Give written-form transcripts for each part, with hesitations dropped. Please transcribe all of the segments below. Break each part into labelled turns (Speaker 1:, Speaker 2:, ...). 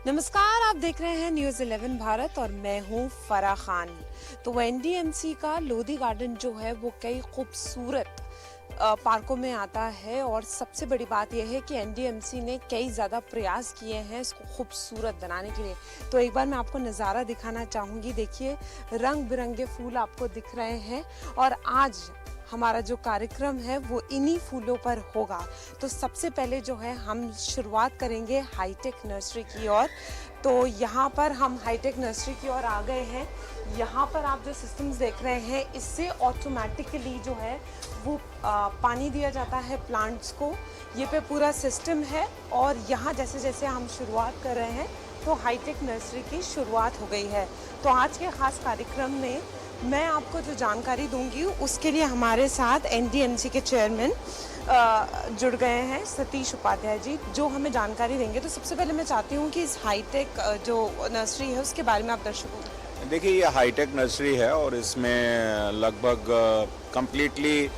Speaker 1: नमस्कार, आप देख रहे हैं न्यूज़ 11 भारत और मैं हूं फराह खान। तो एनडीएमसी का लोधी गार्डन जो है वो कई खूबसूरत पार्कों में आता है और सबसे बड़ी बात यह है कि एनडीएमसी ने कई ज़्यादा प्रयास किए हैं इसको खूबसूरत बनाने के लिए। तो एक बार मैं आपको नज़ारा दिखाना चाहूँगी। देखिए, रंग बिरंगे फूल आपको दिख रहे हैं और आज हमारा जो कार्यक्रम है वो इन्हीं फूलों पर होगा। तो सबसे पहले जो है हम शुरुआत करेंगे हाईटेक नर्सरी की ओर। तो यहाँ पर हम हाईटेक नर्सरी की ओर आ गए हैं। यहाँ पर आप जो सिस्टम्स देख रहे हैं इससे ऑटोमेटिकली जो है वो पानी दिया जाता है प्लांट्स को। ये पे पूरा सिस्टम है और यहाँ जैसे जैसे हम शुरुआत कर रहे हैं तो हाईटेक नर्सरी की शुरुआत हो गई है। तो आज के ख़ास कार्यक्रम में मैं आपको जो जानकारी दूंगी उसके लिए हमारे साथ एनडीएमसी के चेयरमैन जुड़ गए हैं, सतीश उपाध्याय जी, जो हमें जानकारी देंगे। तो सबसे पहले मैं चाहती हूँ कि इस हाईटेक जो नर्सरी है उसके बारे में आप दर्शकों को।
Speaker 2: देखिए, ये हाईटेक नर्सरी है और इसमें लगभग completely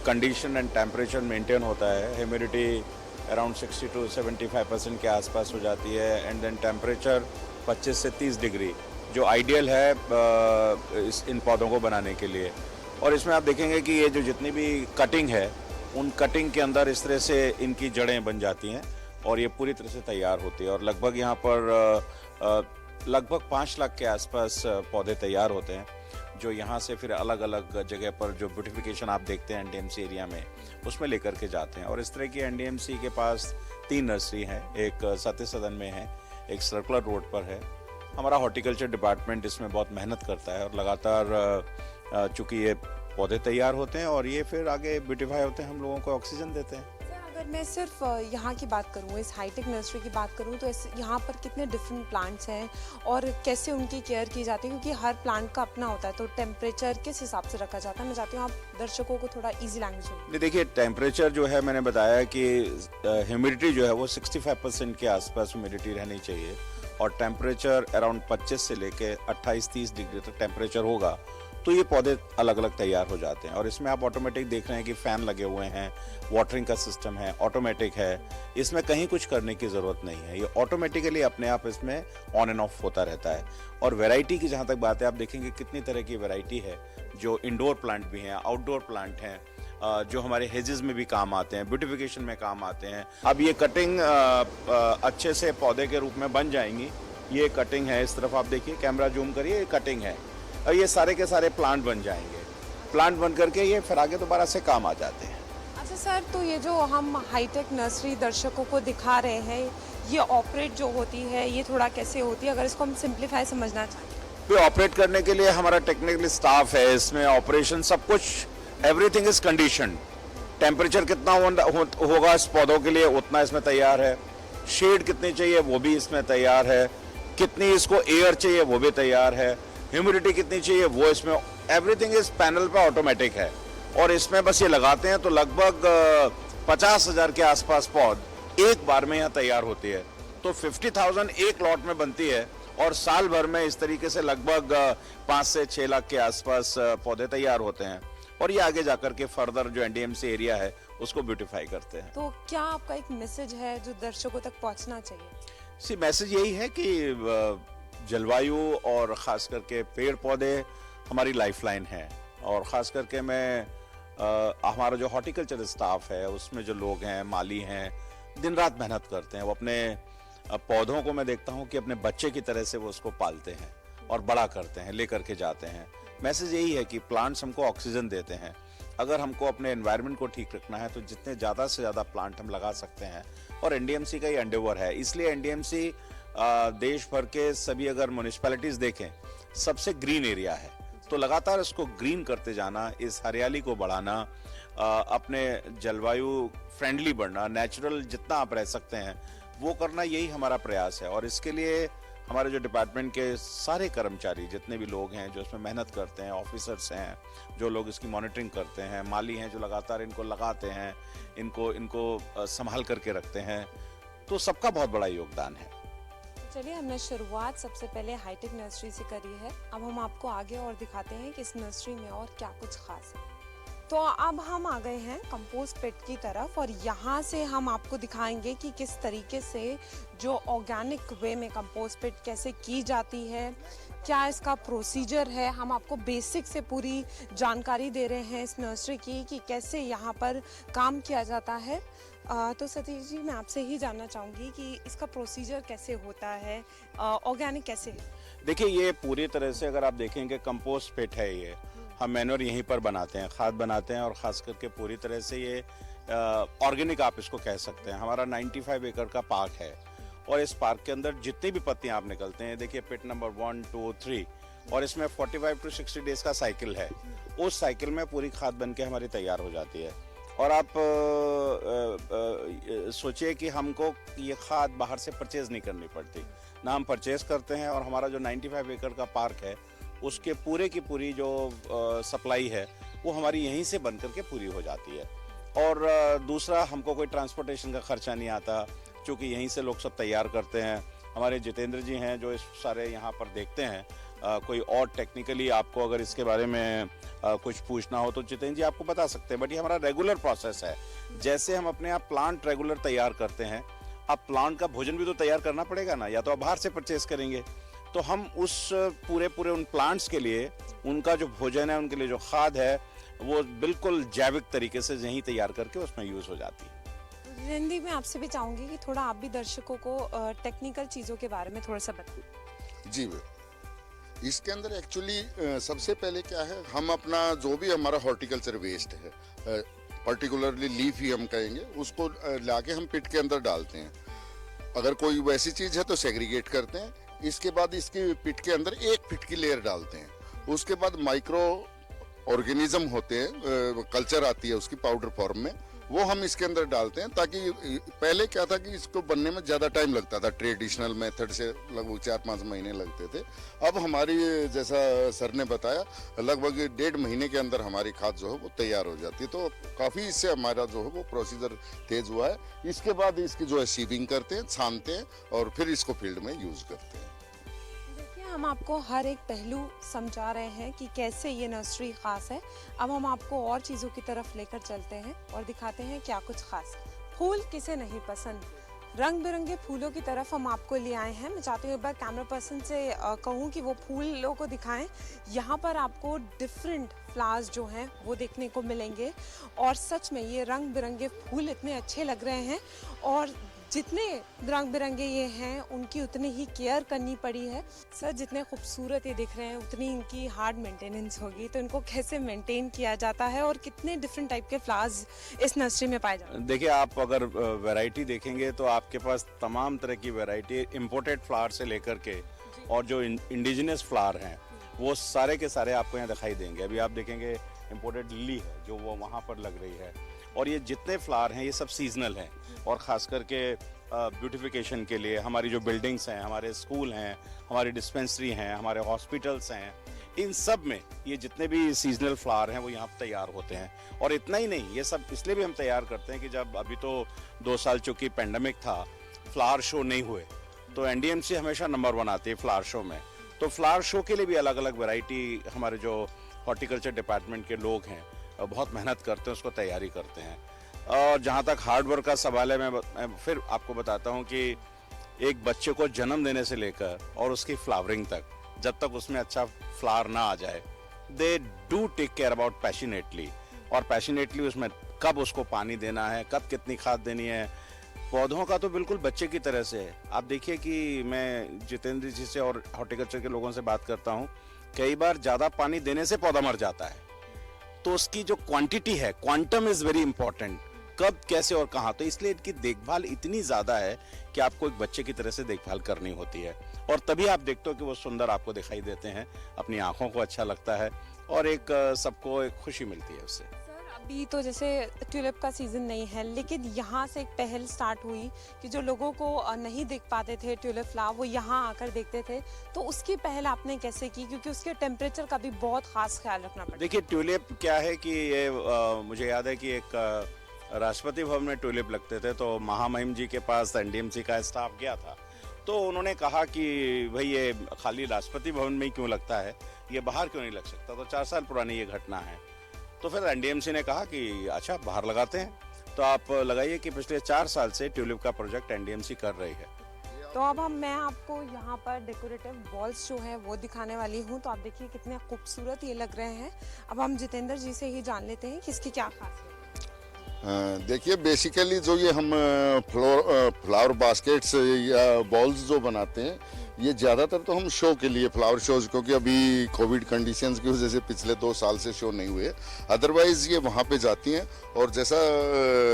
Speaker 2: condition and temperature maintain होता है। ह्यूमिडिटी अराउंड 60 to 75% के आसपास हो जाती है एंड देन टेम्परेचर 25 से 30 डिग्री जो आइडियल है इन पौधों को बनाने के लिए। और इसमें आप देखेंगे कि ये जो जितनी भी कटिंग है उन कटिंग के अंदर इस तरह से इनकी जड़ें बन जाती हैं और ये पूरी तरह से तैयार होती है। और लगभग यहाँ पर लगभग 5 लाख के आसपास पौधे तैयार होते हैं जो यहाँ से फिर अलग अलग जगह पर जो ब्यूटिफिकेशन आप देखते हैं एनडीएमसी एरिया में उसमें लेकर के जाते हैं। और इस तरह की एनडीएमसी के पास 3 नर्सरी हैं, एक सत्य सदन में है, एक सर्कुलर रोड पर है। हमारा हॉर्टिकल्चर डिपार्टमेंट इसमें बहुत मेहनत करता है और लगातार चूँकि ये पौधे तैयार होते हैं और ये फिर आगे ब्यूटिफाई होते हैं, हम लोगों को ऑक्सीजन देते हैं।
Speaker 1: अगर मैं सिर्फ यहाँ की बात करूँ, इस हाईटेक नर्सरी की बात करूँ, तो यहाँ पर कितने डिफरेंट प्लांट्स हैं और कैसे उनकी केयर की जाती है, क्योंकि हर प्लांट का अपना होता है। तो टेम्परेचर किस हिसाब से रखा जाता है? मैं चाहती हूँ आप दर्शकों को थोड़ा इजी लैंग्वेज में।
Speaker 2: देखिए, टेम्परेचर जो है मैंने बताया कि ह्यूमिडिटी जो है वो 65% के आसपास ह्यूमिडिटी रहनी चाहिए और टेम्परेचर अराउंड 25 से लेके 28-30 डिग्री तक टेम्परेचर होगा तो ये पौधे अलग अलग तैयार हो जाते हैं। और इसमें आप ऑटोमेटिक देख रहे हैं कि फ़ैन लगे हुए हैं, वाटरिंग का सिस्टम है, ऑटोमेटिक है, इसमें कहीं कुछ करने की ज़रूरत नहीं है। ये ऑटोमेटिकली अपने आप इसमें ऑन एंड ऑफ होता रहता है। और वैरायटी की जहाँ तक बात है, आप देखेंगे कितनी तरह की वैरायटी है, जो इंडोर प्लांट भी हैं, आउटडोर प्लांट हैं, जो हमारे हेजेस में भी काम आते हैं, ब्यूटिफिकेशन में काम आते हैं। अब ये कटिंग अच्छे से पौधे के रूप में बन जाएंगी। ये कटिंग है, इस तरफ आप देखिए, कैमरा जूम करिए, ये कटिंग है और ये सारे के सारे प्लांट बन जाएंगे। प्लांट बन करके ये फिर आगे दोबारा से काम आ जाते हैं।
Speaker 1: अच्छा सर, तो ये जो हम हाईटेक नर्सरी दर्शकों को दिखा रहे हैं, ये ऑपरेट जो होती है ये थोड़ा कैसे होती है, अगर इसको हम सिंप्लीफाई समझना चाहें?
Speaker 2: तो ऑपरेट करने के लिए हमारा टेक्निकल स्टाफ है, इसमें ऑपरेशन सब कुछ, एवरीथिंग इज कंडीशन। टेम्परेचर कितना होगा इस पौधों के लिए उतना इसमें तैयार है, शेड कितनी चाहिए वो भी इसमें तैयार है, कितनी इसको एयर चाहिए वो भी तैयार है, ह्यूमिडिटी कितनी चाहिए वो इसमें, एवरीथिंग इस पैनल पे ऑटोमेटिक है। और इसमें बस ये लगाते हैं तो लगभग 50,000 के आसपास पौध एक बार में यहाँ तैयार होती है। तो 50,000 एक लॉट में बनती है और साल भर में इस तरीके से लगभग 5 से 6 लाख के आसपास पौधे तैयार होते हैं और ये आगे जाकर के फर्दर जो एनडीएमसी एरिया है उसको ब्यूटिफाई करते हैं।
Speaker 1: तो क्या आपका एक मैसेज है जो दर्शकों तक पहुंचना चाहिए?
Speaker 2: मैसेज यही है कि जलवायु और ख़ास करके पेड़ पौधे हमारी लाइफलाइन है। और ख़ास करके मैं हमारा जो हॉर्टिकल्चर स्टाफ है उसमें जो लोग हैं, माली हैं, दिन रात मेहनत करते हैं। वो अपने पौधों को मैं देखता हूँ कि अपने बच्चे की तरह से वो उसको पालते हैं और बड़ा करते हैं, लेकर के जाते हैं। मैसेज यही है कि प्लांट्स हमको ऑक्सीजन देते हैं। अगर हमको अपने एनवायरनमेंट को ठीक रखना है तो जितने ज़्यादा से ज़्यादा प्लांट हम लगा सकते हैं, और एनडीएमसी का ये एंडेवर है। इसलिए एनडीएमसी देश भर के सभी अगर म्यूनिसिपैलिटीज़ देखें सबसे ग्रीन एरिया है, तो लगातार इसको ग्रीन करते जाना, इस हरियाली को बढ़ाना, अपने जलवायु फ्रेंडली बढ़ना, नेचुरल जितना आप रह सकते हैं वो करना, यही हमारा प्रयास है। और इसके लिए हमारे जो डिपार्टमेंट के सारे कर्मचारी जितने भी लोग हैं जो इसमें मेहनत करते हैं, ऑफिसर्स हैं जो लोग इसकी मॉनिटरिंग करते हैं, माली हैं जो लगातार इनको लगाते हैं, इनको संभाल करके रखते हैं, तो सबका बहुत बड़ा योगदान है।
Speaker 1: चलिए, हमने शुरुआत सबसे पहले हाईटेक नर्सरी से करी है। अब हम आपको आगे और दिखाते हैं कि इस नर्सरी में और क्या कुछ खास है। तो अब हम आ गए हैं कंपोस्ट पिट की तरफ और यहाँ से हम आपको दिखाएंगे कि किस तरीके से जो ऑर्गेनिक वे में कंपोस्ट पिट कैसे की जाती है, क्या इसका प्रोसीजर है। हम आपको बेसिक से पूरी जानकारी दे रहे हैं इस नर्सरी की कि कैसे यहाँ पर काम किया जाता है। तो सतीश जी, मैं आपसे ही जानना चाहूँगी कि इसका प्रोसीजर कैसे होता है, ऑर्गेनिक कैसे है?
Speaker 2: देखिए, ये पूरी तरह से अगर आप देखेंगे कंपोस्ट पिट है ये। हम मैन्योर यहीं पर बनाते हैं, खाद बनाते हैं और ख़ास करके पूरी तरह से ये ऑर्गेनिक आप इसको कह सकते हैं। हमारा 95 एकड़ का पार्क है और इस पार्क के अंदर जितनी भी पत्तियां आप निकलते हैं, देखिए पिट नंबर 1, 2, 3 और इसमें 45 टू 60 डेज का साइकिल है। उस साइकिल में पूरी खाद बन के हमारी तैयार हो जाती है। और आप सोचिए कि हमको ये खाद बाहर से परचेज नहीं करनी पड़ती, ना हम परचेज करते हैं और हमारा जो 95 एकड़ का पार्क है उसके पूरे की पूरी जो सप्लाई है वो हमारी यहीं से बन करके पूरी हो जाती है। और दूसरा, हमको कोई ट्रांसपोर्टेशन का खर्चा नहीं आता, क्योंकि यहीं से लोग सब तैयार करते हैं। हमारे जितेंद्र जी हैं जो इस सारे यहाँ पर देखते हैं। कोई और टेक्निकली आपको अगर इसके बारे में कुछ पूछना हो तो जितेंद्र जी आपको बता सकते हैं, बट ये हमारा रेगुलर प्रोसेस है। जैसे हम अपने आप प्लांट रेगुलर तैयार करते हैं, अब प्लांट का भोजन भी तो तैयार करना पड़ेगा ना, या तो आप बाहर से परचेज करेंगे। तो हम उस पूरे उन प्लांट्स के लिए उनका जो भोजन है, उनके लिए जो खाद है, वो बिल्कुल जैविक तरीके से यहीं तैयार करके उसमें यूज हो जाती है।
Speaker 1: हिंदी में आपसे भी चाहूंगी कि थोड़ा आप भी दर्शकों को टेक्निकल चीज़ों के बारे में थोड़ा सा बताइए।
Speaker 3: जी भाई, इसके अंदर एक्चुअली सबसे पहले क्या है, हम अपना जो भी हमारा हॉर्टिकल्चर वेस्ट है, पर्टिकुलरली लीफ ही हम कहेंगे, उसको लाके हम पिट के अंदर डालते हैं। अगर कोई वैसी चीज़ है तो सेग्रीगेट करते हैं। इसके बाद इसकी पिट के अंदर एक पिट की लेयर डालते हैं। उसके बाद माइक्रो ऑर्गेनिज्म होते हैं, कल्चर आती है उसकी पाउडर फॉर्म में, वो हम इसके अंदर डालते हैं। ताकि पहले क्या था कि इसको बनने में ज़्यादा टाइम लगता था, ट्रेडिशनल मेथड से लगभग 4-5 महीने लगते थे। अब हमारी, जैसा सर ने बताया, लगभग 1.5 महीने के अंदर हमारी खाद जो है वो तैयार हो जाती है। तो काफ़ी इससे हमारा जो है वो प्रोसीजर तेज हुआ है। इसके बाद इसकी जो है सीविंग करते हैं, छानते हैं और फिर इसको फील्ड में यूज़ करते हैं।
Speaker 1: हम आपको हर एक पहलू समझा रहे हैं कि कैसे ये नर्सरी खास है। अब हम आपको और चीज़ों की तरफ लेकर चलते हैं और दिखाते हैं क्या कुछ खास। फूल किसे नहीं पसंद, रंग बिरंगे फूलों की तरफ हम आपको ले आए हैं। मैं चाहती हूँ एक बार कैमरा पर्सन से कहूँ कि वो फूलों को दिखाएं। यहाँ पर आपको डिफरेंट फ्लावर्स जो हैं वो देखने को मिलेंगे और सच में ये रंग बिरंगे फूल इतने अच्छे लग रहे हैं और जितने रंग बिरंगे ये हैं उनकी उतनी ही केयर करनी पड़ी है। सर, जितने खूबसूरत ये दिख रहे हैं उतनी इनकी हार्ड मेंटेनेंस होगी, तो इनको कैसे मेंटेन किया जाता है और कितने डिफरेंट टाइप के फ्लावर्स इस नर्सरी में पाए जाते हैं?
Speaker 2: देखिए, आप अगर वैरायटी देखेंगे तो आपके पास तमाम तरह की वैरायटी, इंपोर्टेड फ्लावर से लेकर के और जो इंडिजिनस फ्लावर हैं वो सारे के सारे आपको यहाँ दिखाई देंगे। अभी आप देखेंगे इंपोर्टेड लिली है जो वो वहाँ पर लग रही है। और ये जितने फ्लावर हैं ये सब सीजनल हैं और ख़ास करके ब्यूटिफिकेशन के लिए हमारी जो बिल्डिंग्स हैं, हमारे स्कूल हैं, हमारी डिस्पेंसरी हैं, हमारे हॉस्पिटल्स हैं, इन सब में ये जितने भी सीजनल फ्लावर हैं वो यहाँ पर तैयार होते हैं। और इतना ही नहीं, ये सब इसलिए भी हम तैयार करते हैं कि जब अभी तो 2 साल चूँकि पेंडेमिक था, फ्लावर शो नहीं हुए, तो एनडीएमसी हमेशा नंबर 1 आती है फ्लावर शो में। तो फ्लावर शो के लिए भी अलग अलग वैरायटी हमारे जो हॉर्टिकल्चर डिपार्टमेंट के लोग हैं बहुत मेहनत करते हैं, उसको तैयारी करते हैं। और जहाँ तक हार्ड वर्क का सवाल है, मैं फिर आपको बताता हूँ कि एक बच्चे को जन्म देने से लेकर और उसकी फ्लावरिंग तक, जब तक उसमें अच्छा फ्लावर ना आ जाए, they do take care about passionately. और पैशनेटली उसमें कब उसको पानी देना है, कब कितनी खाद देनी है, पौधों का तो बिल्कुल बच्चे की तरह से है। आप देखिए कि मैं जितेंद्र जी से और हॉर्टिकल्चर के लोगों से बात करता हूँ, कई बार ज़्यादा पानी देने से पौधा मर जाता है। तो उसकी जो क्वांटिटी है, क्वांटम इज़ वेरी इंपॉर्टेंट, कब, कैसे और कहाँ। तो इसलिए इनकी देखभाल इतनी ज़्यादा है कि आपको एक बच्चे की तरह से देखभाल करनी होती है और तभी आप देखते हो कि वो सुंदर आपको दिखाई देते हैं, अपनी आंखों को अच्छा लगता है और एक सबको एक खुशी मिलती है उससे।
Speaker 1: अभी तो जैसे ट्यूलिप का सीजन नहीं है, लेकिन यहाँ से एक पहल स्टार्ट हुई कि जो लोगों को नहीं देख पाते थे ट्यूलिप फ्लावर, वो यहाँ आकर देखते थे। तो उसकी पहल आपने कैसे की, क्योंकि उसके टेम्परेचर का भी बहुत खास ख्याल रखना पड़ता है?
Speaker 2: देखिए, ट्यूलिप क्या है कि ये मुझे याद है कि एक राष्ट्रपति भवन में ट्यूलिप लगते थे, तो महामहिम जी के पास एनडीएमसी का स्टाफ गया था, तो उन्होंने कहा कि भाई ये खाली राष्ट्रपति भवन में ही क्यों लगता है, ये बाहर क्यों नहीं लग सकता। तो 4 साल पुरानी ये घटना है। तो फिर एनडीएमसी ने कहा कि अच्छा बाहर लगाते हैं। तो आप लगाइए कि पिछले 4 साल से ट्यूलिप का प्रोजेक्ट एनडीएमसी कर रही है।
Speaker 1: तो अब मैं आपको यहाँ पर डेकोरेटिव बॉल्स जो है वो दिखाने वाली हूँ। तो आप देखिए कितने खूबसूरत ये लग रहे हैं। अब हम जितेंद्र जी से ही जान लेते हैं कि इसकी क्या खासियत है।
Speaker 3: देखिए बेसिकली जो ये हम फ्लावर बास्केट्स या बॉल्स जो बनाते हैं, ये ज़्यादातर तो हम शो के लिए, फ्लावर शोज, क्योंकि अभी कोविड कंडीशंस की वजह से पिछले 2 साल से शो नहीं हुए, अदरवाइज ये वहाँ पे जाती हैं। और जैसा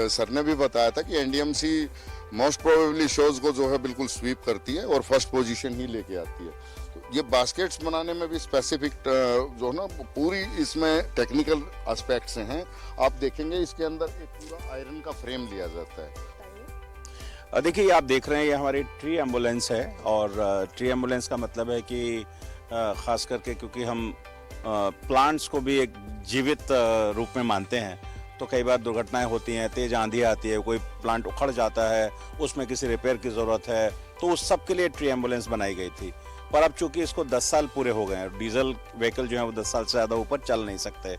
Speaker 3: सर ने भी बताया था कि एनडीएमसी मोस्ट प्रोबेबली शोज को जो है बिल्कुल स्वीप करती है और फर्स्ट पोजीशन ही लेके आती है। ये बास्केट्स बनाने में भी स्पेसिफिक जो है ना पूरी इसमें टेक्निकल एस्पेक्ट्स हैं। आप देखेंगे इसके अंदर एक पूरा आयरन का फ्रेम लिया जाता है।
Speaker 2: देखिए आप देख रहे हैं ये हमारी ट्री एम्बुलेंस है। और ट्री एम्बुलेंस का मतलब है कि ख़ास करके क्योंकि हम प्लांट्स को भी एक जीवित रूप में मानते हैं, तो कई बार दुर्घटनाएं होती हैं, तेज आंधी आती है, कोई प्लांट उखड़ जाता है, उसमें किसी रिपेयर की ज़रूरत है, तो उस सब के लिए ट्री एम्बुलेंस बनाई गई थी। पर अब चूंकि इसको 10 साल पूरे हो गए हैं, डीजल व्हीकल जो है वो 10 साल से ज़्यादा ऊपर चल नहीं सकते,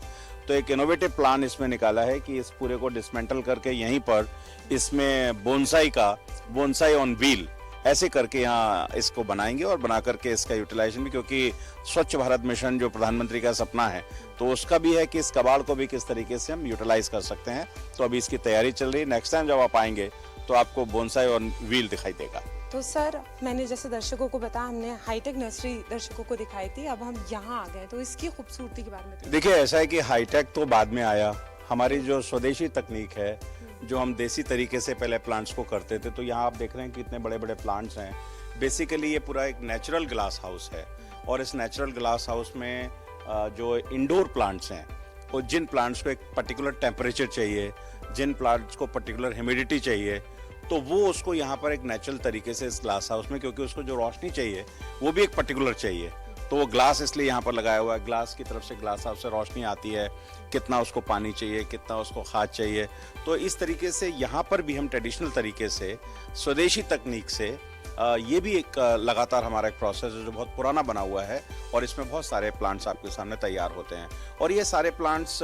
Speaker 2: तो एक इनोवेटिव प्लान इसमें निकाला है कि इस पूरे को डिसमेंटल करके यहीं पर इसमें बोनसाई ऑन व्हील ऐसे करके यहाँ इसको बनाएंगे और बना करके इसका यूटिलाइजेशन भी, क्योंकि स्वच्छ भारत मिशन जो प्रधानमंत्री का सपना है, तो उसका भी है कि इस कबाड़ को भी किस तरीके से हम यूटिलाइज कर सकते हैं। तो अभी इसकी तैयारी चल रही है। नेक्स्ट टाइम जब आप आएंगे तो आपको बोनसाई ऑन व्हील दिखाई देगा।
Speaker 1: तो सर मैंने जैसे दर्शकों को बताया, हमने हाईटेक नर्सरी दर्शकों को दिखाई थी, अब हम यहाँ आ गए, तो इसकी खूबसूरती के बारे में
Speaker 2: देखिए ऐसा है कि हाईटेक तो बाद में आया, हमारी जो स्वदेशी तकनीक है, जो हम देसी तरीके से पहले प्लांट्स को करते थे, तो यहाँ आप देख रहे हैं कि इतने बड़े बड़े प्लांट्स हैं। बेसिकली ये पूरा एक नेचुरल ग्लास हाउस है और इस नेचुरल ग्लास हाउस में जो इंडोर प्लांट्स हैं, और जिन प्लांट्स को एक पर्टिकुलर टेम्परेचर चाहिए, जिन प्लांट्स को पर्टिकुलर ह्यूमिडिटी चाहिए, तो वो उसको यहाँ पर एक नेचुरल तरीके से इस ग्लास हाउस में, क्योंकि उसको जो रोशनी चाहिए वो भी एक पर्टिकुलर चाहिए, तो वो ग्लास इसलिए यहाँ पर लगाया हुआ है। ग्लास की तरफ से, ग्लास हाउस से रोशनी आती है, कितना उसको पानी चाहिए, कितना उसको खाद चाहिए। तो इस तरीके से यहाँ पर भी हम ट्रेडिशनल तरीके से, स्वदेशी तकनीक से, ये भी एक लगातार हमारा एक प्रोसेस है जो बहुत पुराना बना हुआ है, और इसमें बहुत सारे प्लांट्स आपके सामने तैयार होते हैं। और ये सारे प्लांट्स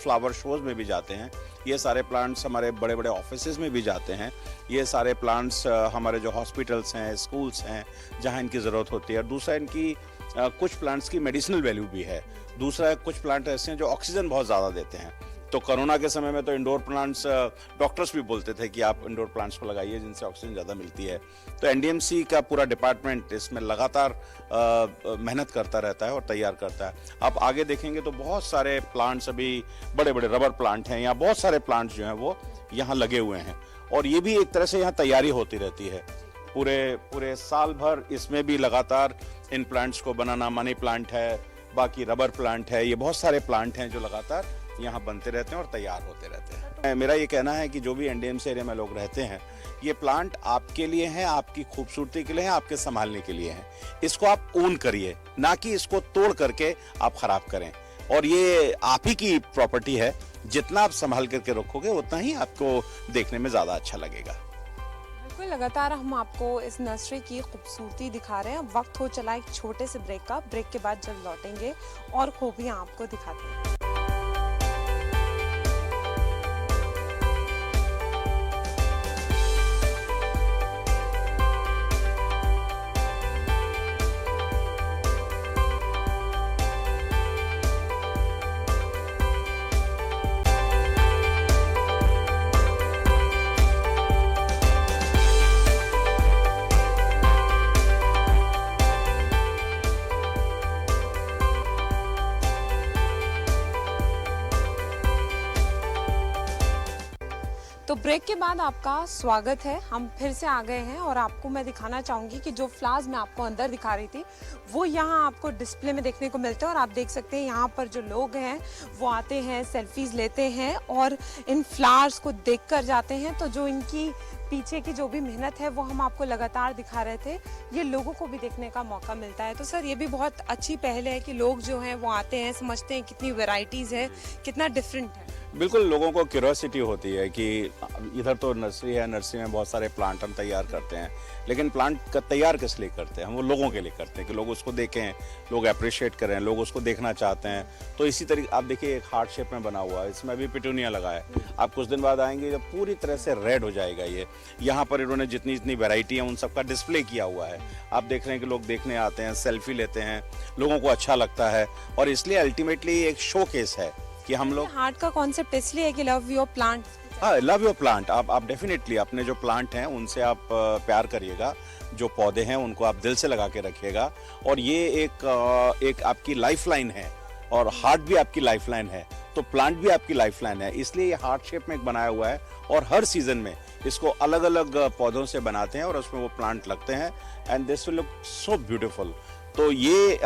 Speaker 2: फ्लावर शोज में भी जाते हैं, ये सारे प्लांट्स हमारे बड़े बड़े ऑफिसेज में भी जाते हैं, ये सारे प्लांट्स हमारे जो हॉस्पिटल्स हैं, स्कूल्स हैं, जहाँ इनकी ज़रूरत होती है। और दूसरा इनकी कुछ प्लांट्स की मेडिसिनल वैल्यू भी है। दूसरा कुछ प्लांट ऐसे हैं जो ऑक्सीजन बहुत ज़्यादा देते हैं। तो कोरोना के समय में तो इंडोर प्लांट्स, डॉक्टर्स भी बोलते थे कि आप इंडोर प्लांट्स को लगाइए जिनसे ऑक्सीजन ज़्यादा मिलती है। तो एनडीएमसी का पूरा डिपार्टमेंट इसमें लगातार मेहनत करता रहता है और तैयार करता है। आप आगे देखेंगे तो बहुत सारे प्लांट्स, अभी बड़े बड़े रबर प्लांट हैं, यहाँ बहुत सारे प्लांट्स जो हैं वो यहाँ लगे हुए हैं, और ये भी एक तरह से यहाँ तैयारी होती रहती है पूरे साल भर। इसमें भी लगातार इन प्लांट्स को बनाना, मनी प्लांट है, बाकी रबर प्लांट है, ये बहुत सारे प्लांट हैं जो लगातार यहाँ बनते रहते हैं और तैयार होते रहते हैं। मेरा ये कहना है कि जो भी एनडीएमसी एरिया में लोग रहते हैं, ये प्लांट आपके लिए हैं, आपकी खूबसूरती के लिए हैं, आपके संभालने के लिए हैं। इसको आप ओन करिए, ना कि इसको तोड़ करके आप खराब करें। और ये आप ही की प्रॉपर्टी है, जितना आप संभाल करके रखोगे उतना ही आपको देखने में ज़्यादा अच्छा लगेगा।
Speaker 1: बिल्कुल, लगातार हम आपको इस नर्सरी की खूबसूरती दिखा रहे हैं। अब वक्त हो चला एक छोटे से ब्रेक का। ब्रेक के बाद जब लौटेंगे और खूबियाँ आपको दिखाते हैं। तो ब्रेक के बाद आपका स्वागत है। हम फिर से आ गए हैं और आपको मैं दिखाना चाहूँगी कि जो फ्लावर्स मैं आपको अंदर दिखा रही थी वो यहाँ आपको डिस्प्ले में देखने को मिलते हैं। और आप देख सकते हैं यहाँ पर जो लोग हैं वो आते हैं, सेल्फीज लेते हैं और इन फ्लावर्स को देख कर जाते हैं। तो जो इनकी पीछे की जो भी मेहनत है वो हम आपको लगातार दिखा रहे थे, ये लोगों को भी देखने का मौका मिलता है। तो सर ये भी बहुत अच्छी पहल है कि लोग जो हैं वो आते हैं, समझते हैं कितनी वैरायटीज़ है, कितना डिफरेंट है।
Speaker 2: बिल्कुल, लोगों को क्यूरियोसिटी होती है कि इधर तो नर्सरी है, नर्सरी में बहुत सारे प्लांट हम तैयार करते हैं, लेकिन प्लांट तैयार किस लिए करते हैं? हम वो लोगों के लिए करते हैं कि लोग उसको देखें, लोग अप्रिशिएट करें, लोग उसको देखना चाहते हैं। तो इसी तरीके आप देखिए, एक हार्ट शेप में बना हुआ है, इसमें अभी पिटूनिया लगा है। आप कुछ दिन बाद आएंगे जब पूरी तरह से रेड हो जाएगा ये। यहाँ पर इन्होंने जितनी जितनी वैरायटी है उन सबका डिस्प्ले किया हुआ है। आप देख रहे हैं कि लोग देखने आते हैं, सेल्फी लेते हैं, लोगों को अच्छा लगता है, और इसलिए अल्टीमेटली एक शो केस है कि हम लोग
Speaker 1: हार्ट का कॉन्सेप्ट इसलिए है कि लव योर प्लांट।
Speaker 2: हाँ, लव योर प्लांट। आप डेफिनेटली अपने जो प्लांट हैं उनसे आप प्यार करिएगा, जो पौधे हैं उनको आप दिल से लगा के रखिएगा, और ये एक आपकी लाइफलाइन है, और हार्ट भी आपकी लाइफलाइन है, तो प्लांट भी आपकी लाइफलाइन है। इसलिए ये हार्ट शेप में एक बनाया हुआ है, और हर सीजन में इसको अलग अलग पौधों से बनाते हैं और उसमें वो प्लांट लगते हैं, and this will look so beautiful. तो ये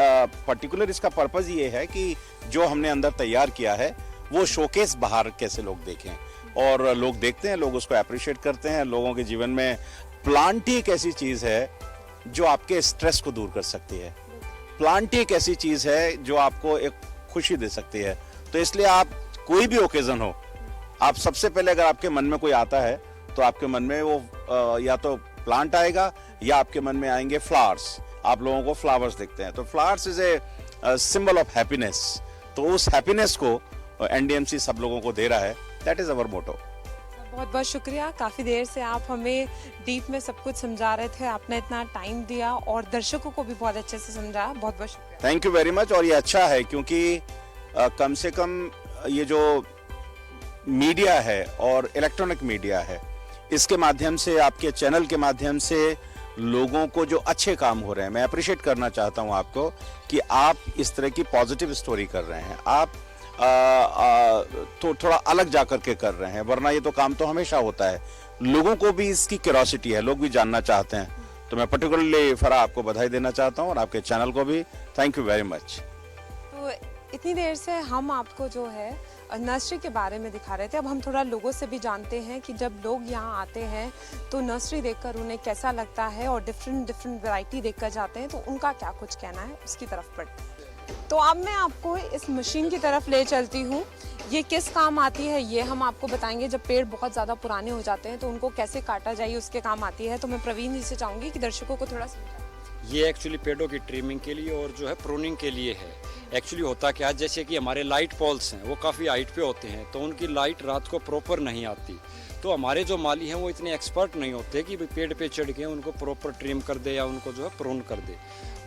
Speaker 2: पर्टिकुलर इसका पर्पज ये है कि जो हमने अंदर तैयार किया है वो शोकेस बाहर कैसे लोग देखें, और लोग देखते हैं, लोग उसको अप्रिशिएट करते हैं। लोगों के जीवन में प्लांट ही एक ऐसी चीज है जो आपके स्ट्रेस को दूर कर सकती है। प्लांट ही एक ऐसी चीज है जो आपको एक खुशी दे सकती है। तो इसलिए आप कोई भी ओकेजन हो, आप सबसे पहले अगर आपके मन में कोई आता है तो आपके मन में वो या तो प्लांट आएगा या आपके मन में आएंगे फ्लावर्स। आप लोगों को फ्लावर्स दिखते हैं, तो flowers is a symbol of happiness. तो उस हैप्पीनेस को एनडीएमसी सब लोगों को दे रहा है। दैट इज अवर मोटो।
Speaker 1: बहुत बहुत शुक्रिया, काफ़ी देर से आप हमें डीप में सब कुछ समझा रहे थे, आपने इतना टाइम दिया और दर्शकों को भी बहुत अच्छे से समझाया। बहुत बहुत शुक्रिया।
Speaker 2: Thank you very much. और ये अच्छा है क्योंकि कम से कम ये जो मीडिया है और इलेक्ट्रॉनिक मीडिया है, इसके माध्यम से, आपके चैनल के माध्यम से लोगों को जो अच्छे काम हो रहे हैं, मैं अप्रिशिएट करना चाहता हूं आपको कि आप इस तरह की पॉजिटिव स्टोरी कर रहे हैं। आप तो थोड़ा अलग जाकर के कर रहे हैं, वरना ये तो काम तो हमेशा होता है। लोगों को भी इसकी क्यूरियोसिटी है, लोग भी जानना चाहते हैं। तो मैं पर्टिकुलरली फरा आपको बधाई देना चाहता हूं, और आपके चैनल को भी थैंक यू वेरी मच।
Speaker 1: तो इतनी देर से हम आपको जो है नर्सरी के बारे में दिखा रहे थे। अब हम थोड़ा लोगों से भी जानते हैं कि जब लोग यहाँ आते हैं तो नर्सरी देखकर उन्हें कैसा लगता है, और डिफरेंट वैरायटी देखकर जाते हैं तो उनका क्या कुछ कहना है, उसकी तरफ बढ़ते हैं। तो अब मैं आपको इस मशीन की तरफ ले चलती हूँ। ये किस काम आती है ये हम आपको बताएंगे। जब पेड़ बहुत ज़्यादा पुराने हो जाते हैं तो उनको कैसे काटा जाए उसके काम आती है। तो मैं प्रवीण जी से चाहूँगी कि दर्शकों को थोड़ा समझाएं।
Speaker 4: ये एक्चुअली पेड़ों की ट्रिमिंग के लिए और जो है प्रूनिंग के लिए है। एक्चुअली होता क्या है, जैसे कि हमारे लाइट पोल्स हैं वो काफ़ी हाइट पे होते हैं, तो उनकी लाइट रात को प्रॉपर नहीं आती। तो हमारे जो माली हैं वो इतने एक्सपर्ट नहीं होते कि भाई पेड़ पे चढ़ के उनको प्रॉपर ट्रिम कर दे या उनको जो है प्रून कर दे।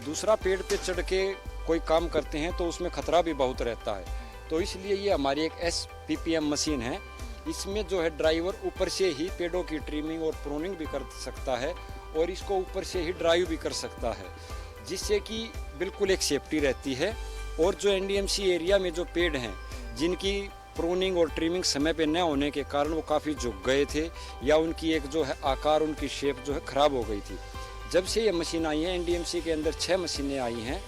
Speaker 4: दूसरा, पेड़ पे चढ़ के कोई काम करते हैं तो उसमें खतरा भी बहुत रहता है। तो इसलिए ये हमारी एक SPPM मशीन है। इसमें जो है ड्राइवर ऊपर से ही पेड़ों की ट्रिमिंग और प्रूनिंग भी कर सकता है, और इसको ऊपर से ही ड्राइव भी कर सकता है, जिससे कि बिल्कुल एक सेफ्टी रहती है। और जो NDMC एरिया में जो पेड़ हैं जिनकी प्रूनिंग और ट्रिमिंग समय पे न होने के कारण वो काफ़ी झुक गए थे, या उनकी एक जो है आकार, उनकी शेप जो है ख़राब हो गई थी। जब से ये मशीन आई है, NDMC के अंदर 6 मशीनें आई हैं,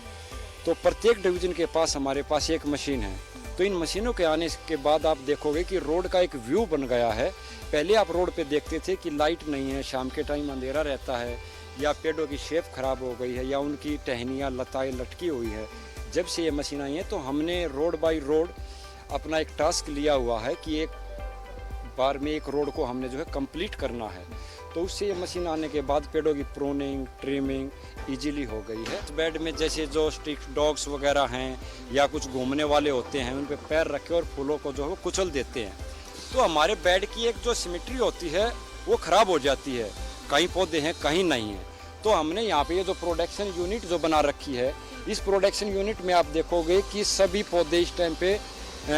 Speaker 4: तो प्रत्येक डिवीज़न के पास हमारे पास एक मशीन है। तो इन मशीनों के आने के बाद आप देखोगे कि रोड का एक व्यू बन गया है। पहले आप रोड पे देखते थे कि लाइट नहीं है, शाम के टाइम अंधेरा रहता है, या पेड़ों की शेप खराब हो गई है, या उनकी टहनियाँ लताएँ लटकी हुई है। जब से ये मशीन आई है तो हमने रोड बाय रोड अपना एक टास्क लिया हुआ है कि एक बार में एक रोड को हमने जो है कंप्लीट करना है। तो उससे ये मशीन आने के बाद पेड़ों की प्रूनिंग, ट्रिमिंग इजीली हो गई है। बेड में जैसे जो स्ट्रीट डॉग्स वगैरह हैं या कुछ घूमने वाले होते हैं, उन पे पैर रखे और फूलों को जो है वो कुचल देते हैं, तो हमारे बेड की एक जो सिमेट्री होती है वो ख़राब हो जाती है। कहीं पौधे हैं, कहीं नहीं है। तो हमने यहाँ पे ये जो प्रोडक्शन यूनिट जो बना रखी है, इस प्रोडक्शन यूनिट में आप देखोगे कि सभी पौधे इस टाइम पे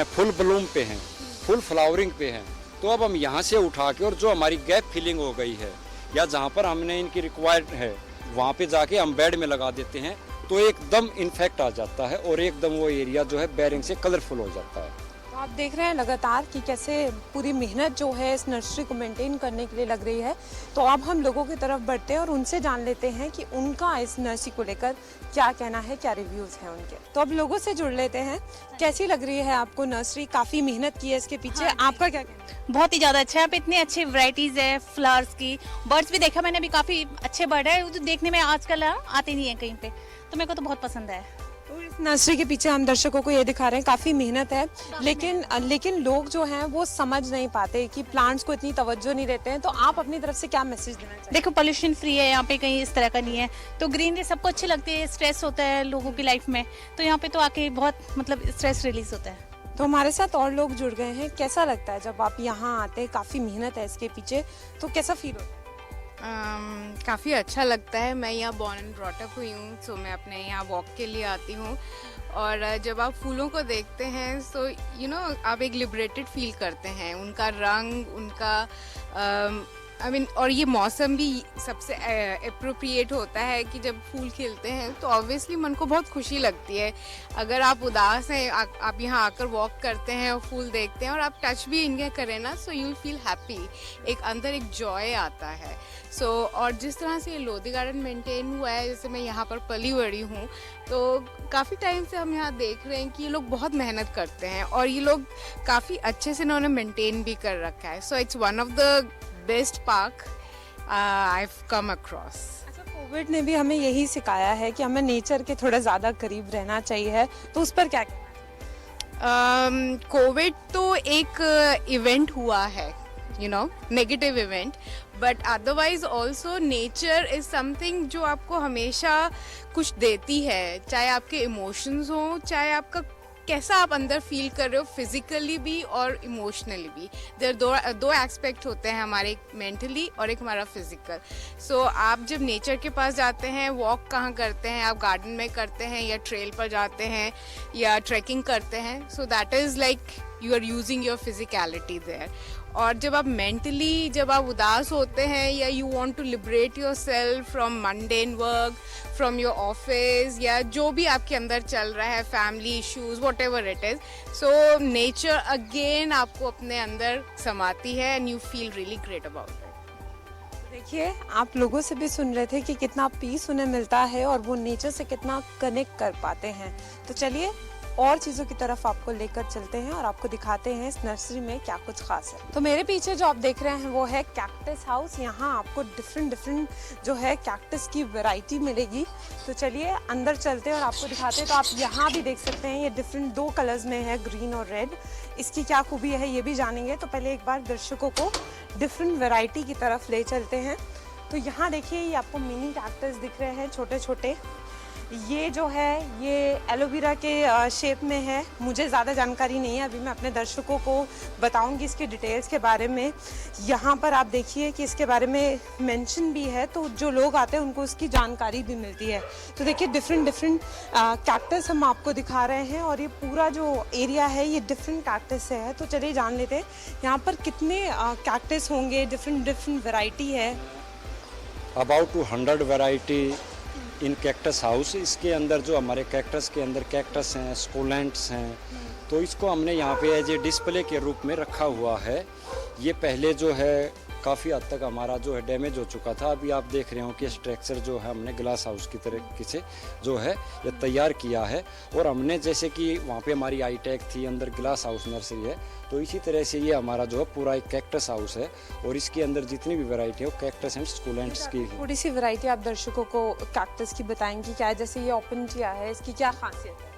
Speaker 4: फुल ब्लूम पे हैं, फुल फ्लावरिंग पे हैं। तो अब हम यहाँ से उठा के, और जो हमारी गैप फिलिंग हो गई है या जहाँ पर हमने इनकी रिक्वायर्ड है वहाँ पे जाके हम बेड में लगा देते हैं, तो एकदम इन्फेक्ट आ जाता है और एकदम वो एरिया जो है बेरिंग से कलरफुल हो जाता है।
Speaker 1: तो आप देख रहे हैं लगातार कि कैसे पूरी मेहनत जो है इस नर्सरी को मेंटेन करने के लिए लग रही है। तो अब हम लोगों की तरफ बढ़ते हैं और उनसे जान लेते हैं कि उनका इस नर्सरी को लेकर क्या कहना है, क्या रिव्यूज़ हैं उनके। तो अब लोगों से जुड़ लेते हैं। कैसी लग रही है आपको नर्सरी? काफ़ी मेहनत की है इसके पीछे, आपका क्या कहना है?
Speaker 5: बहुत ही ज़्यादा अच्छा है। यहाँ पे इतने अच्छे वैरायटीज़ है फ्लावर्स की। बर्ड्स भी देखा मैंने, अभी काफ़ी अच्छे बर्ड है, वो तो देखने में आजकल आते नहीं है कहीं पे, तो मेरे को तो बहुत पसंद है।
Speaker 1: तो इस नर्सरी के पीछे हम दर्शकों को ये दिखा रहे हैं, काफी मेहनत है, लेकिन लोग जो हैं वो समझ नहीं पाते कि प्लांट्स को इतनी तवज्जो नहीं देते हैं। तो आप अपनी तरफ से क्या मैसेज देना चाहेंगे?
Speaker 5: देखो पोल्यूशन फ्री है यहाँ पे, कहीं इस तरह का नहीं है, तो ग्रीनरी सबको अच्छी लगती है। स्ट्रेस होता है लोगों की लाइफ में, तो यहाँ पे तो आके बहुत मतलब स्ट्रेस रिलीज होता है।
Speaker 1: तो हमारे साथ और लोग जुड़ गए हैं। कैसा लगता है जब आप यहाँ आते हैं? काफी मेहनत है इसके पीछे, तो कैसा फील होता है?
Speaker 6: काफ़ी अच्छा लगता है। मैं यहाँ बॉर्न एंड ब्रॉट अप हुई हूँ, सो मैं अपने यहाँ वॉक के लिए आती हूँ। और जब आप फूलों को देखते हैं सो आप एक लिबरेटेड फील करते हैं। उनका रंग, उनका और ये मौसम भी सबसे अप्रोप्रिएट होता है कि जब फूल खिलते हैं तो ऑब्वियसली मन को बहुत खुशी लगती है। अगर आप उदास हैं, आप यहाँ आकर वॉक करते हैं और फूल देखते हैं और आप टच भी इनके करें ना, सो यू फील हैप्पी। एक अंदर एक जॉय आता है। और जिस तरह से ये लोधी गार्डन मेंटेन हुआ है, जैसे मैं यहाँ पर पली बड़ी हूँ, तो काफ़ी टाइम से हम यहाँ देख रहे हैं कि ये लोग बहुत मेहनत करते हैं और ये लोग काफ़ी अच्छे से इन्होंने मेंटेन भी कर रखा है। So it's one of the best park I've come across।
Speaker 1: अच्छा, कोविड ने भी हमें यही सिखाया है कि हमें नेचर के थोड़ा ज्यादा करीब रहना चाहिए, तो उस पर क्या
Speaker 6: कोविड तो एक इवेंट हुआ है, negative event, but otherwise also nature is something जो आपको हमेशा कुछ देती है, चाहे आपके इमोशंस हो, चाहे आपका कैसा आप अंदर फील कर रहे हो, फिजिकली भी और इमोशनली भी। देयर दो एस्पेक्ट होते हैं हमारे, एक मेंटली और एक हमारा फिजिकल। आप जब नेचर के पास जाते हैं, वॉक कहाँ करते हैं, आप गार्डन में करते हैं या ट्रेल पर जाते हैं या ट्रैकिंग करते हैं, so that is like you are using your physicality there. और जब आप उदास होते हैं या you want to liberate yourself from mundane work, from your office, या जो भी आपके अंदर चल रहा है, family issues, whatever it is, so nature again आपको अपने अंदर समाती है and you feel really great about it.
Speaker 1: देखिए, आप लोगों से भी सुन रहे थे कि कितना पीस उन्हें मिलता है और वो नेचर से कितना कनेक्ट कर पाते हैं। तो चलिए और चीज़ों की तरफ आपको लेकर चलते हैं और आपको दिखाते हैं इस नर्सरी में क्या कुछ खास है। तो मेरे पीछे जो आप देख रहे हैं वो है कैक्टस हाउस। यहाँ आपको डिफरेंट जो है कैक्टस की वैरायटी मिलेगी। तो चलिए अंदर चलते हैं और आपको दिखाते हैं। तो आप यहाँ भी देख सकते हैं, ये डिफरेंट 2 कलर्स में है, ग्रीन और रेड। इसकी क्या खूबी है ये भी जानेंगे। तो पहले एक बार दर्शकों को डिफरेंट वैरायटी की तरफ ले चलते हैं। तो यहाँ देखिए, ये आपको मिनी कैक्टस दिख रहे हैं, छोटे छोटे। ये जो है ये एलोवेरा के शेप में है। मुझे ज़्यादा जानकारी नहीं है, अभी मैं अपने दर्शकों को बताऊंगी इसके डिटेल्स के बारे में। यहाँ पर आप देखिए कि इसके बारे में मेंशन भी है, तो जो लोग आते हैं उनको इसकी जानकारी भी मिलती है। तो देखिए डिफरेंट कैक्टस हम आपको दिखा रहे हैं और ये पूरा जो एरिया है ये डिफरेंट कैक्टस है। तो चलिए जान लेते हैं यहाँ पर कितने कैक्टस होंगे, डिफरेंट वैरायटी है।
Speaker 4: About 200 variety in cactus house. इसके अंदर जो हमारे कैक्टस के अंदर कैक्टस हैं, स्कोलेंट्स हैं, तो इसको हमने यहाँ पे एज ए डिस्प्ले के रूप में रखा हुआ है। ये पहले जो है काफ़ी हद तक हमारा जो है डैमेज हो चुका था। अभी आप देख रहे हो कि स्ट्रक्चर जो है हमने ग्लास हाउस की तरीके से जो है ये तैयार किया है। और हमने जैसे कि वहाँ पे हमारी आईटेक थी, अंदर ग्लास हाउस नर्सरी है, तो इसी तरह से ये हमारा जो है पूरा एक कैक्टस हाउस है और इसके अंदर जितनी भी वैरायटी है वो कैक्टस एंड स्कूलेंट्स की है।
Speaker 1: थोड़ी सी वैरायटी आप दर्शकों को कैक्टस की बताएंगी क्या है? जैसे ये ओपन किया है, इसकी क्या खासियत है?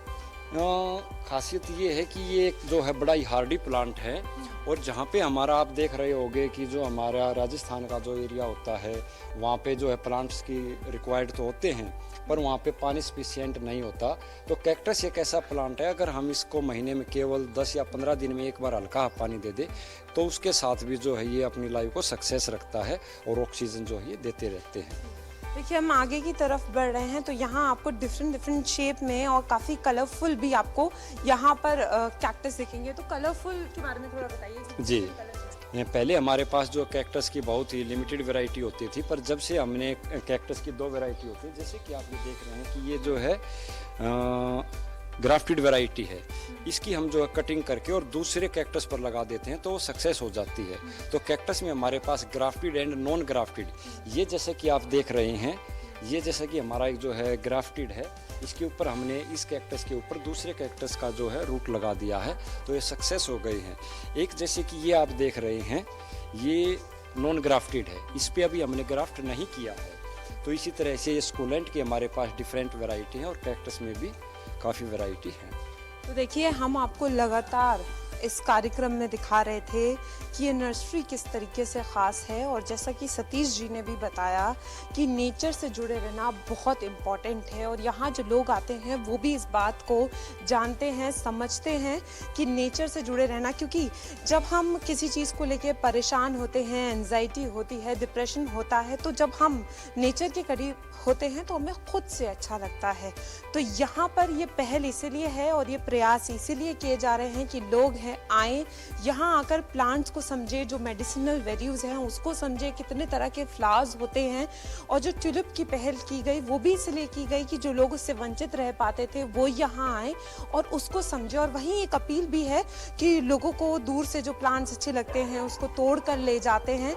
Speaker 4: खासियत ये है कि ये एक जो है बड़ा ही हार्डी प्लांट है। और जहाँ पे हमारा आप देख रहे होंगे कि जो हमारा राजस्थान का जो एरिया होता है वहाँ पे जो है प्लांट्स की रिक्वायर्ड तो होते हैं, पर वहाँ पे पानी सफिशिएंट नहीं होता। तो कैक्टस एक ऐसा प्लांट है, अगर हम इसको महीने में केवल 10 या 15 दिन में एक बार हल्का पानी दे दे तो उसके साथ भी जो है ये अपनी लाइफ को सक्सेस रखता है और ऑक्सीजन जो है ये देते रहते हैं।
Speaker 1: देखिए हम आगे की तरफ बढ़ रहे हैं, तो यहाँ आपको डिफरेंट शेप में और काफ़ी कलरफुल भी आपको यहाँ पर कैक्टस दिखेंगे। तो कलरफुल के बारे में थोड़ा बताइए।
Speaker 4: जी, पहले हमारे पास जो कैक्टस की बहुत ही लिमिटेड वैरायटी होती थी, पर जब से हमने कैक्टस की 2 वैरायटी होती है, जैसे कि आप ये देख रहे हैं कि ये जो है ग्राफ्टेड वैरायटी है, इसकी हम जो है कटिंग करके और दूसरे कैक्टस पर लगा देते हैं तो वो सक्सेस हो जाती है। तो कैक्टस में हमारे पास ग्राफ्टेड एंड नॉन ग्राफ्टेड, ये जैसे कि आप देख रहे हैं, ये जैसे कि हमारा एक जो है ग्राफ्टेड है, इसके ऊपर हमने इस कैक्टस के ऊपर दूसरे कैक्टस का जो है रूट लगा दिया है, तो ये सक्सेस हो गए हैं। एक जैसे कि ये आप देख रहे हैं, ये नॉन ग्राफ्टेड है, इस पर अभी हमने ग्राफ्ट नहीं किया है। तो इसी तरह से ये स्कूलेंट की हमारे पास डिफरेंट वैरायटी है और कैक्टस में भी काफ़ी वैरायटी है।
Speaker 1: तो देखिए हम आपको लगातार इस कार्यक्रम में दिखा रहे थे कि ये नर्सरी किस तरीके से ख़ास है, और जैसा कि सतीश जी ने भी बताया कि नेचर से जुड़े रहना बहुत इम्पॉर्टेंट है, और यहाँ जो लोग आते हैं वो भी इस बात को जानते हैं, समझते हैं कि नेचर से जुड़े रहना, क्योंकि जब हम किसी चीज़ को लेके परेशान होते हैं, एंजाइटी होती है, डिप्रेशन होता है, तो जब हम नेचर के करीब होते हैं तो हमें खुद से अच्छा लगता है। तो यहाँ पर ये पहल इसीलिए है और ये प्रयास इसीलिए किए जा रहे हैं कि लोग हैं आए यहाँ आकर प्लांट्स को समझे, जो मेडिसिनल वैल्यूज हैं उसको समझे, कितने तरह के फ्लावर्स होते हैं। और जो ट्यूलिप की पहल की गई वो भी इसलिए की गई कि जो लोग उससे वंचित रह पाते थे वो यहाँ आए और उसको समझे। और वहीं एक अपील भी है कि लोगों को दूर से जो प्लांट्स अच्छे लगते हैं उसको तोड़ कर ले जाते हैं,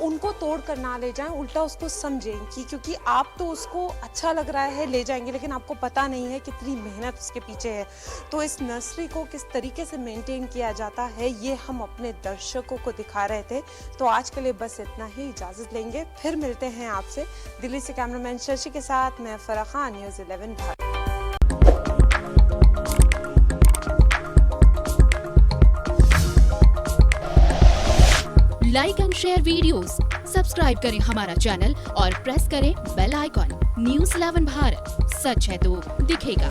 Speaker 1: उनको तोड़ कर ना ले जाएं, उल्टा उसको समझें कि क्योंकि आप तो उसको अच्छा लग रहा है ले जाएंगे, लेकिन आपको पता नहीं है कितनी मेहनत उसके पीछे है। तो इस नर्सरी को किस तरीके से मेंटेन किया जाता है ये हम अपने दर्शकों को दिखा रहे थे। तो आज के लिए बस इतना ही, इजाजत लेंगे, फिर मिलते हैं आपसे। दिल्ली से कैमरामैन शशि के साथ मैं Farah Khan, news 11 Bharat.
Speaker 7: Like and share videos, subscribe करें हमारा चैनल और प्रेस करें बेल आइकॉन। न्यूज़ 11 भारत, सच है तो दिखेगा।